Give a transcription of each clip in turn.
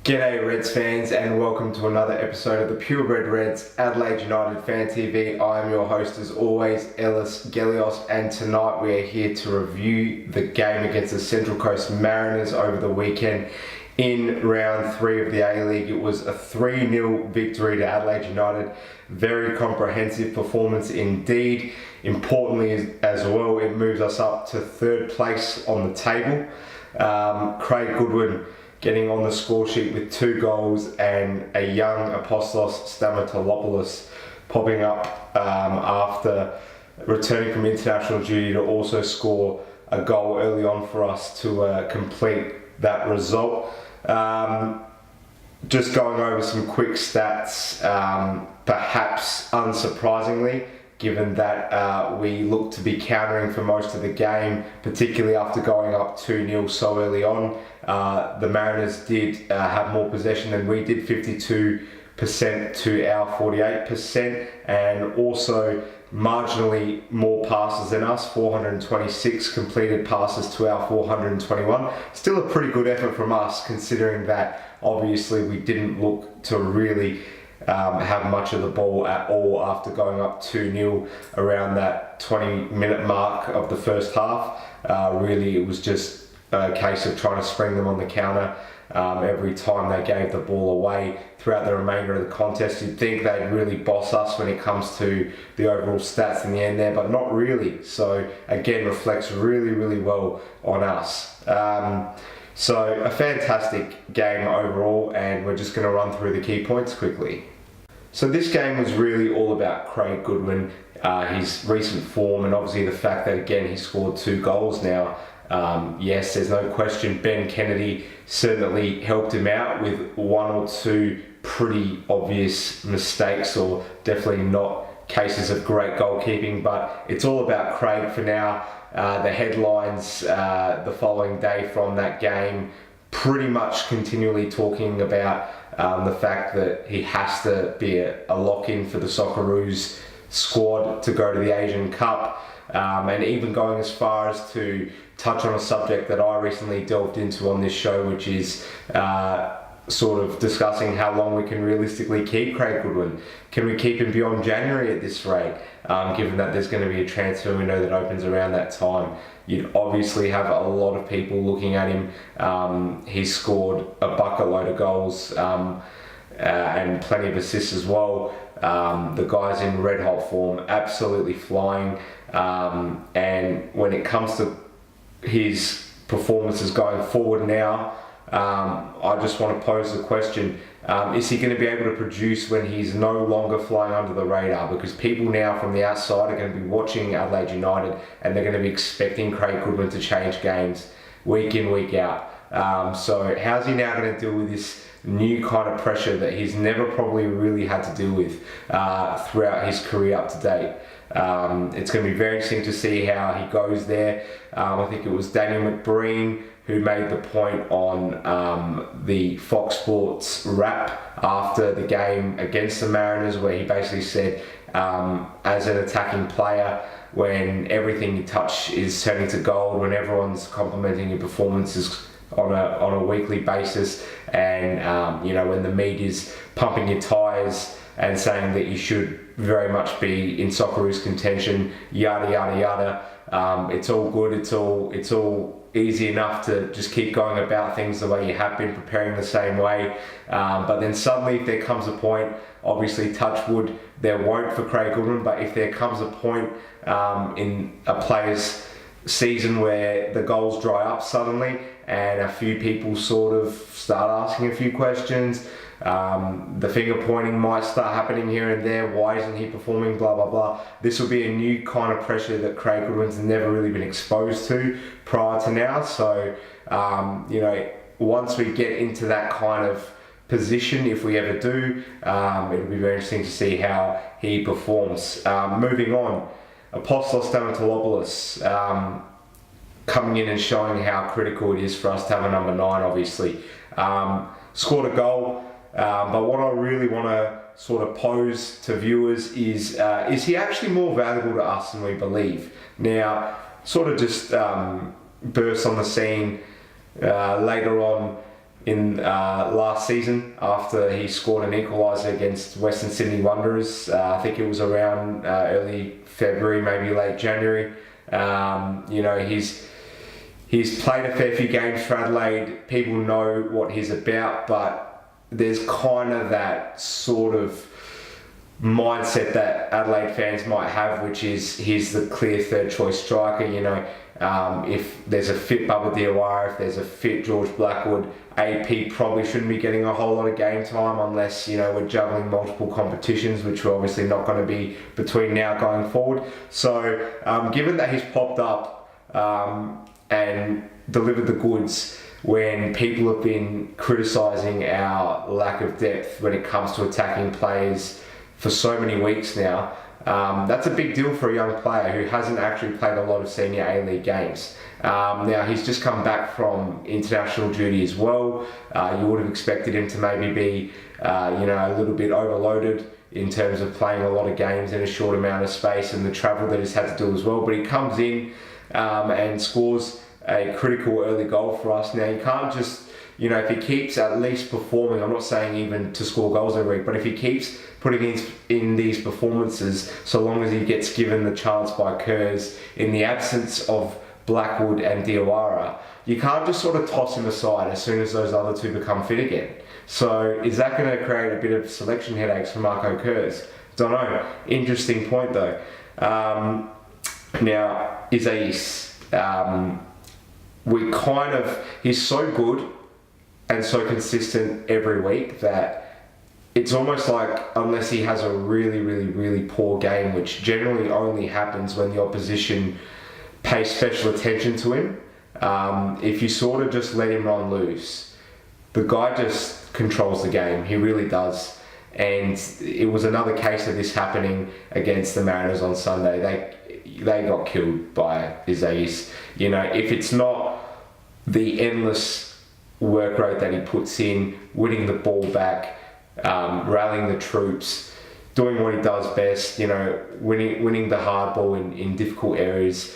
G'day Reds fans and welcome to another episode of the Purebred Reds Adelaide United Fan TV. I am your host as always, Ellis Gelios, and tonight we are here to review the game against the Central Coast Mariners over the weekend in round 3 of the A-League. It was a 3-0 victory to Adelaide United. Very comprehensive performance indeed. Importantly as well, it moves us up to 3rd place on the table. Craig Goodwin getting on the score sheet with 2 goals, and a young Apostolos Stamatolopoulos popping up after returning from international duty to also score a goal early on for us to complete that result. Just going over some quick stats, perhaps unsurprisingly, given that we looked to be countering for most of the game, particularly after going up 2-0 so early on. The Mariners did have more possession than we did, 52% to our 48%, and also marginally more passes than us, 426 completed passes to our 421. Still a pretty good effort from us, considering that obviously we didn't look to really have much of the ball at all after going up 2-0 around that 20-minute mark of the first half. Really, it was just a case of trying to spring them on the counter every time they gave the ball away throughout the remainder of the contest. You'd think they'd really boss us when it comes to the overall stats in the end there, but not really. So again, reflects really well on us. So a fantastic game overall, and we're just going to run through the key points quickly. So this game was really all about Craig Goodwin, his recent form, and obviously the fact that again he scored 2 goals now. Yes, there's no question Ben Kennedy certainly helped him out with 1 or 2 pretty obvious mistakes, or definitely not cases of great goalkeeping, but it's all about Craig for now. The headlines the following day from that game pretty much continually talking about the fact that he has to be a lock-in for the Socceroos squad to go to the Asian Cup, and even going as far as to touch on a subject that I recently delved into on this show, which is sort of discussing how long we can realistically keep Craig Goodwin. Can we keep him beyond January at this rate, given that there's going to be a transfer window that opens around that time? You'd obviously have a lot of people looking at him. He's scored a bucket load of goals and plenty of assists as well. The guy's in red hot form, absolutely flying, and when it comes to his performances going forward now, I just want to pose the question, is he going to be able to produce when he's no longer flying under the radar? Because people now from the outside are going to be watching Adelaide United and they're going to be expecting Craig Goodwin to change games week in, week out. So how's he now going to deal with this new kind of pressure that he's never probably really had to deal with throughout his career up to date? It's going to be very interesting to see how he goes there. I think it was Daniel McBreen who made the point on the Fox Sports wrap after the game against the Mariners, where he basically said, as an attacking player, when everything you touch is turning to gold, when everyone's complimenting your performances on a weekly basis, and when the media's pumping your tyres and saying that you should very much be in Socceroos contention, yada yada yada. It's all good. It's all easy enough to just keep going about things the way you have been, preparing the same way. But then suddenly, if there comes a point, obviously touch wood, there won't for Craig Goodwin, but if there comes a point in a player's season where the goals dry up suddenly and a few people sort of start asking a few questions, the finger pointing might start happening here and there, why isn't he performing, blah blah blah. This will be a new kind of pressure that Craig Goodwin's never really been exposed to prior to now. So once we get into that kind of position, if we ever do, it'll be very interesting to see how he performs. Moving on, Apostolos Stamatolopoulos coming in and showing how critical it is for us to have a number 9, obviously. Scored a goal, but what I really want to sort of pose to viewers is he actually more valuable to us than we believe? Now, sort of just burst on the scene later on in last season after he scored an equaliser against Western Sydney Wanderers. I think it was around early February, maybe late January. He's played a fair few games for Adelaide. People know what he's about, but there's kind of that sort of mindset that Adelaide fans might have, which is he's the clear third choice striker. If there's a fit Bubba Diawara, if there's a fit George Blackwood, AP probably shouldn't be getting a whole lot of game time unless we're juggling multiple competitions, which we're obviously not going to be between now going forward. So given that he's popped up and delivered the goods when people have been criticising our lack of depth when it comes to attacking players for so many weeks now, that's a big deal for a young player who hasn't actually played a lot of senior A-League games. Now he's just come back from international duty as well. You would have expected him to maybe be a little bit overloaded in terms of playing a lot of games in a short amount of space and the travel that he's had to do as well. But he comes in and scores a critical early goal for us. Now you can't just, if he keeps at least performing, I'm not saying even to score goals every week, but if he keeps putting in these performances, so long as he gets given the chance by Kerrs in the absence of Blackwood and Diawara, you can't just sort of toss him aside as soon as those other two become fit again. So is that going to create a bit of selection headaches for Marco Kerrs? Don't know. Interesting point though. Now, Isaias, he's so good and so consistent every week that it's almost like, unless he has a really, really, really poor game, which generally only happens when the opposition pays special attention to him, if you sort of just let him run loose, the guy just controls the game. He really does. And it was another case of this happening against the Mariners on Sunday. They got killed by Isaias. If it's not the endless work rate that he puts in, winning the ball back, rallying the troops, doing what he does best, winning the hard ball in difficult areas.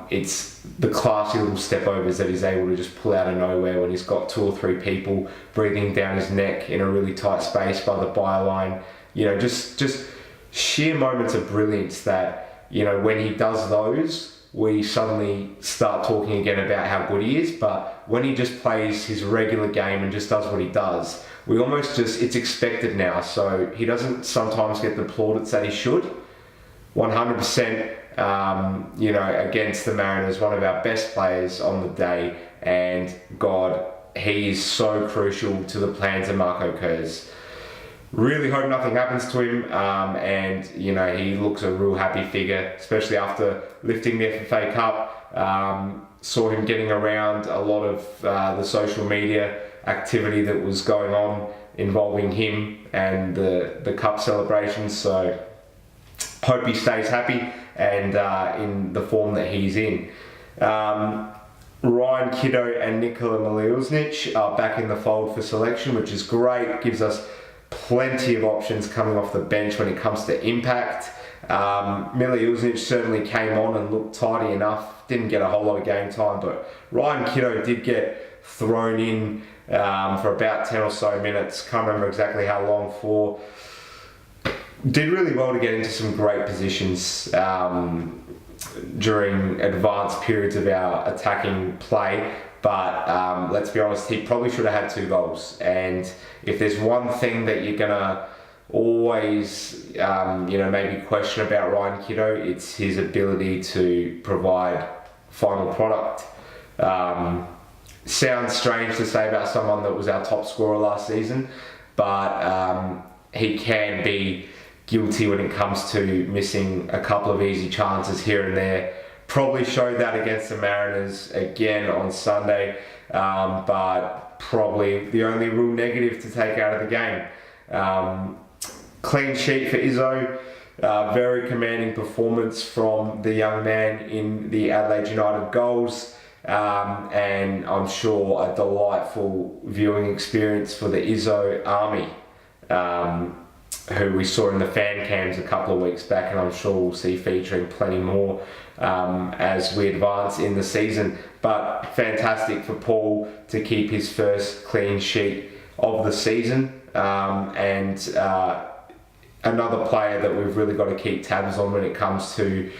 It's the classy little step overs that he's able to just pull out of nowhere when he's got 2 or 3 people breathing down his neck in a really tight space by the byline. Just sheer moments of brilliance that, when he does those, we suddenly start talking again about how good he is. But when he just plays his regular game and just does what he does, we almost it's expected now. So he doesn't sometimes get the plaudits that he should. 100%, against the Mariners, one of our best players on the day. And God, he is so crucial to the plans of Marco Kerrs. Really hope nothing happens to him, and he looks a real happy figure, especially after lifting the FFA Cup. Saw him getting around a lot of the social media activity that was going on involving him and the Cup celebrations. So hope he stays happy and in the form that he's in. Ryan Kiddo and Nikola Miliuznic are back in the fold for selection, which is great. Gives us plenty of options coming off the bench when it comes to impact. Miliuznic certainly came on and looked tidy enough, didn't get a whole lot of game time, but Ryan Kiddo did get thrown in for about 10 or so minutes, can't remember exactly how long for. Did really well to get into some great positions during advanced periods of our attacking play. But let's be honest, he probably should have had 2 goals. And if there's one thing that you're gonna always, maybe question about Ryan Kiddo, it's his ability to provide final product. Sounds strange to say about someone that was our top scorer last season, but he can be guilty when it comes to missing a couple of easy chances here and there. Probably showed that against the Mariners again on Sunday, but probably the only real negative to take out of the game. Clean sheet for Izzo, very commanding performance from the young man in the Adelaide United goals, and I'm sure a delightful viewing experience for the Izzo army. who we saw in the fan cams a couple of weeks back, and I'm sure we'll see featuring plenty more as we advance in the season. But fantastic for Paul to keep his first clean sheet of the season, and another player that we've really got to keep tabs on when it comes to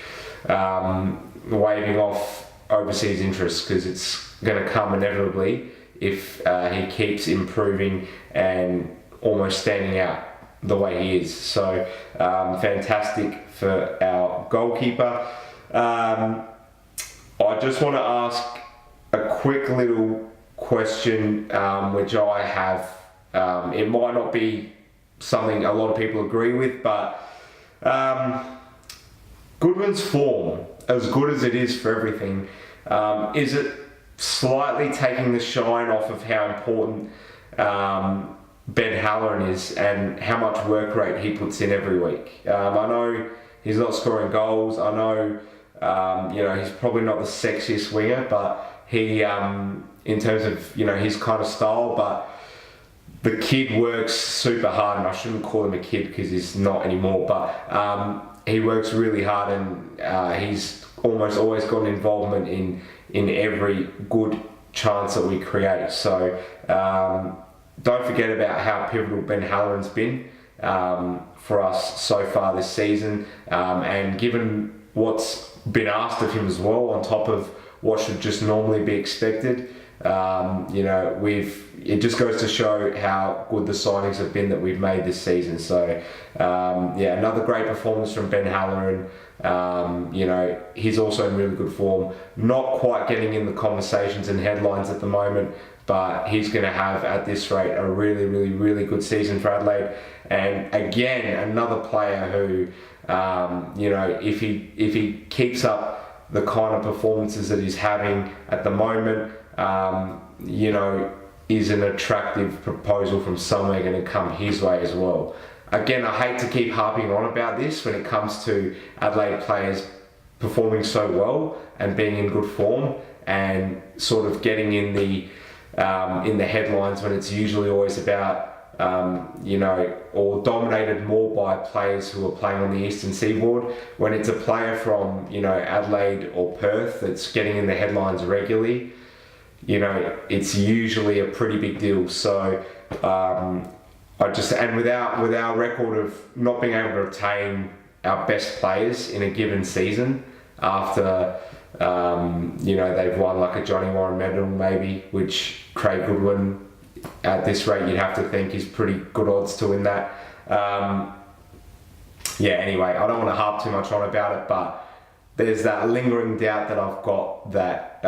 waving off overseas interests, because it's going to come inevitably if he keeps improving and almost standing out the way he is. So fantastic for our goalkeeper. I just want to ask a quick little question, which I have. It might not be something a lot of people agree with, but Goodwin's form, as good as it is for everything, is it slightly taking the shine off of how important Ben Halloran is and how much work rate he puts in every week? I know he's not scoring goals. I know he's probably not the sexiest winger, but he, in terms of his kind of style, but the kid works super hard, and I shouldn't call him a kid because he's not anymore, but he works really hard, and he's almost always got an involvement in every good chance that we create. So don't forget about how pivotal Ben Halloran's been for us so far this season, and given what's been asked of him as well, on top of what should just normally be expected, it just goes to show how good the signings have been that we've made this season. So another great performance from Ben Halloran. He's also in really good form, not quite getting in the conversations and headlines at the moment, but he's going to have, at this rate, a really, really, really good season for Adelaide. And again, another player who, if he keeps up the kind of performances that he's having at the moment, is an attractive proposal from somewhere going to come his way as well. Again, I hate to keep harping on about this when it comes to Adelaide players performing so well and being in good form and sort of getting in the headlines when it's usually always about or dominated more by players who are playing on the eastern seaboard. When it's a player from Adelaide or Perth that's getting in the headlines regularly, it's usually a pretty big deal. So with our record of not being able to retain our best players in a given season after they've won like a Johnny Warren medal maybe, which Craig Goodwin at this rate you'd have to think is pretty good odds to win that. Anyway, I don't want to harp too much on about it, but there's that lingering doubt that I've got that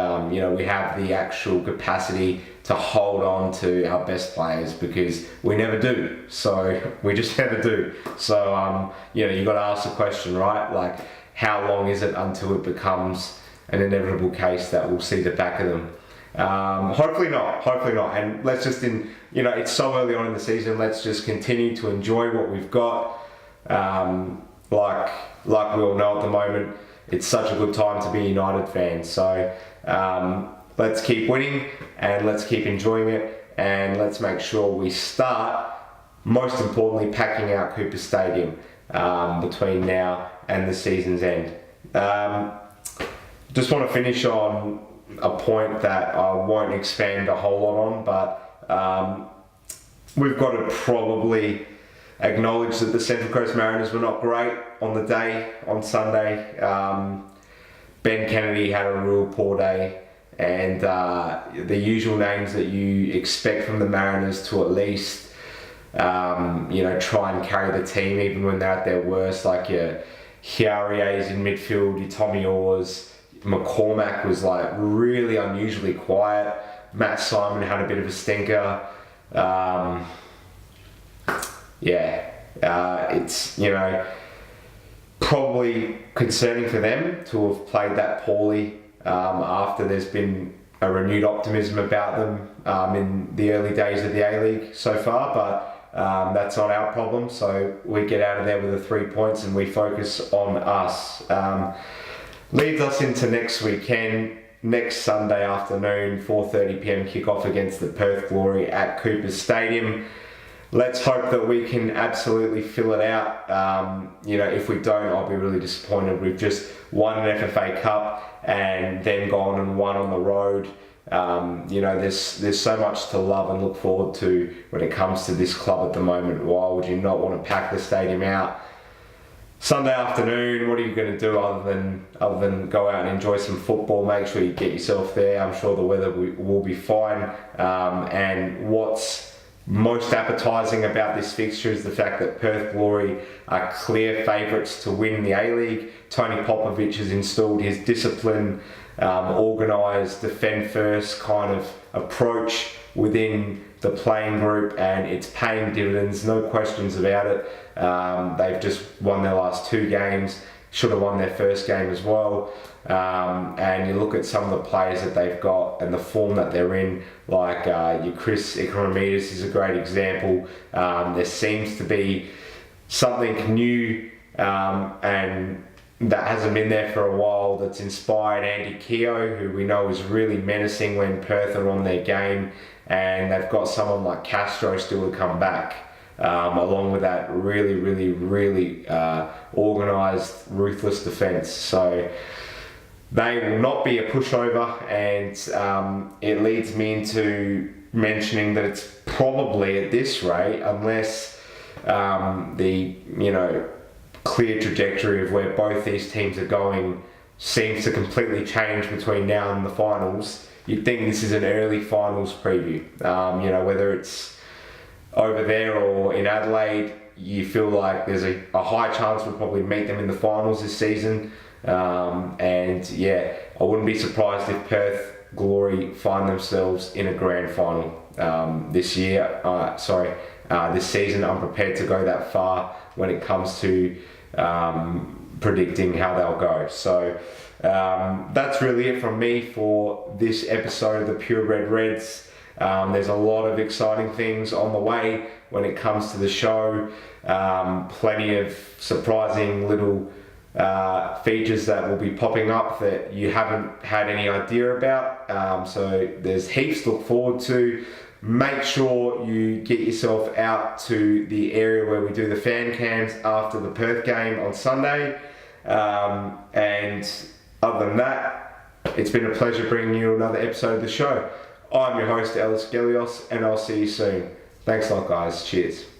we have the actual capacity to hold on to our best players, because we never do. So we just never do. So you've got to ask the question, right? Like, how long is it until it becomes an inevitable case that we'll see the back of them? Hopefully not. And let's just it's so early on in the season. Let's just continue to enjoy what we've got. Like we all know at the moment, it's such a good time to be a United fan. So let's keep winning and let's keep enjoying it, and let's make sure we start, most importantly, packing out Cooper Stadium between now and the season's end. Just want to finish on a point that I won't expand a whole lot on, but we've got to probably acknowledge that the Central Coast Mariners were not great on the day, on Sunday. Ben Kennedy had a real poor day, and the usual names that you expect from the Mariners to at least try and carry the team even when they're at their worst, like your Hiarie's in midfield, your Tommy Orrs, McCormack was like really unusually quiet. Matt Simon had a bit of a stinker. It's probably concerning for them to have played that poorly after there's been a renewed optimism about them in the early days of the A-League so far, but that's not our problem. So we get out of there with the 3 points and we focus on us. Leads us into next weekend, next Sunday afternoon, 4:30 PM kickoff against the Perth Glory at Cooper Stadium. let's hope that we can absolutely fill it out. If we don't, I'll be really disappointed. We've just won an FFA Cup and then gone and won on the road. There's so much to love and look forward to when it comes to this club at the moment. Why would you not want to pack the stadium out? Sunday afternoon, what are you going to do other than go out and enjoy some football? Make sure you get yourself there. I'm sure the weather will be fine. And what's most appetising about this fixture is the fact that Perth Glory are clear favourites to win the A-League. Tony Popovich has installed his discipline, organised, defend first kind of approach within the playing group, and it's paying dividends, no questions about it. They've just won their last 2 games, should have won their first game as well. And you look at some of the players that they've got and the form that they're in, like your Chris Ikonomidis is a great example. There seems to be something new and that hasn't been there for a while that's inspired Andy Keogh, who we know is really menacing when Perth are on their game, and they've got someone like Castro still to come back, along with that really organised, ruthless defence. So they will not be a pushover, and it leads me into mentioning that it's probably at this rate, unless the clear trajectory of where both these teams are going seems to completely change between now and the finals, you'd think this is an early finals preview. Whether it's over there or in Adelaide, you feel like there's a high chance we'll probably meet them in the finals this season. I wouldn't be surprised if Perth Glory find themselves in a grand final this season. I'm prepared to go that far when it comes to predicting how they'll go. So that's really it from me for this episode of the Purebred Reds. There's a lot of exciting things on the way when it comes to the show. Plenty of surprising little features that will be popping up that you haven't had any idea about. So there's heaps to look forward to. Make sure you get yourself out to the area where we do the fan cams after the Perth game on Sunday. And other than that, it's been a pleasure bringing you another episode of the show. I'm your host, Ellis Gelios, and I'll see you soon. Thanks a lot, guys. Cheers.